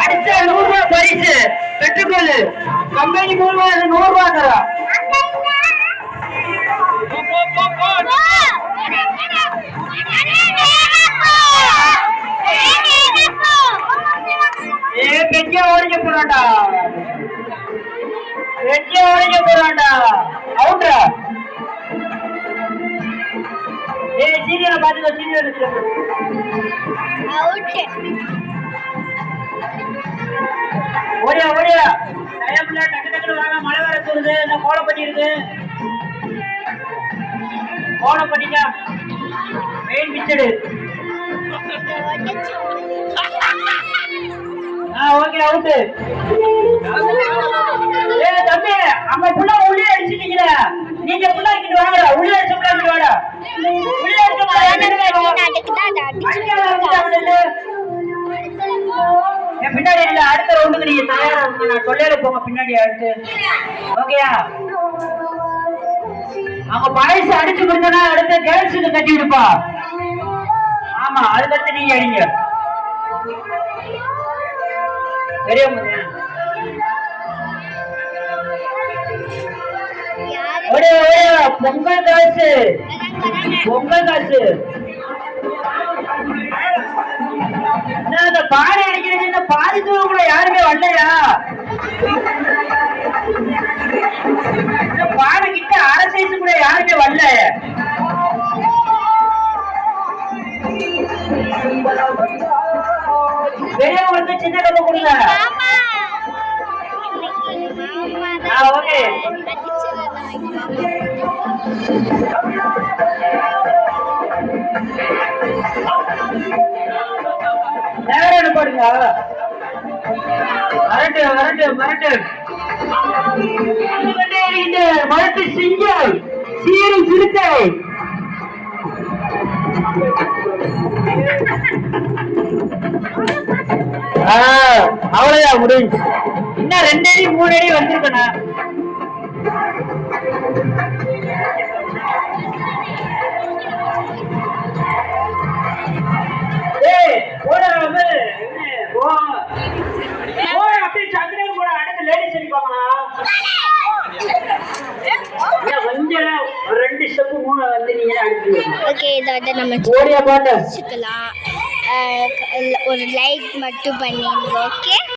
அடிச்ச 100 ரூபாய் பரிசு பெற்றுக்கொள்ளு. கம்பெனி மூலமா 100 ரூபாய் தரா. பெரிய ஓடிக்க போறாண்டா, பெரிய ஓடிக்க போறாண்டா. அவுட்ரா. சீரியலை பாத்துக்கோ, சீரியல் ஓடியா ஓடியா. டைம்ல டக்கு டக்குனு வாங்க, மழை வர சொல்லுது. இந்த கோலப்பட்டி இருக்கு, கோலப்பட்டிக்கா மெயின் பிச்சடு. Okay out. தம்பி அங்க புள்ள உள்ளே அடிச்சுட்டீங்களா? நீங்க புள்ள இங்கிட்டு வாங்கடா, உள்ளே அடிச்ச புள்ள இங்கிட்டு வாடா. உள்ளே அடிச்ச பின்னாடி இல்ல, அடுத்த ரவுண்டுக்கு நீங்க தயாரா இருக்கு. நான் சொல்லிட போங்க பின்னாடி அடுத்து. ஓகேயா? அவங்க பாய்ஸ் அடிச்சு கொடுத்தனா அடுத்து கேர்ள்ஸுக்கு கட்டி விடுப்பா. ஆமா, அதுக்கடுத்து நீங்க அடிங்க. பெரியவங்க பொங்கல் காசு, பொங்கல் காசு. பானை அடிக்கிறீங்க, பாதி தூரம் கூட யாருமே வரலையா? பானை கிட்ட அரை சைஸ் கூட யாருமே வரல. பெரியவங்களுக்கு சின்ன கப்ப கொடுங்க. ஓகே, நேரம் போடுங்க. மரட்டு மரட்டு மரட்டு மரட்டு சிங்கம் சீரு சிறுத்தை. அவ்வளவுதான் முடிஞ்சு. இன்னும் 2 அடி 3 அடி வந்திருக்கா. அப்படியே சந்திரன் கூட அடுத்து லேடிஸ் அடிப்பாங்களா? கொஞ்சம் 2 ஸ்டெப் 3 வந்து நீங்க அடிச்சுக்கலாம். ஓகே, இதோட நம்ம ஓடியா பாட்டு வச்சுக்கலாம். ஒரு லைக் மட்டும் பண்ணிடுங்க. ஓகே.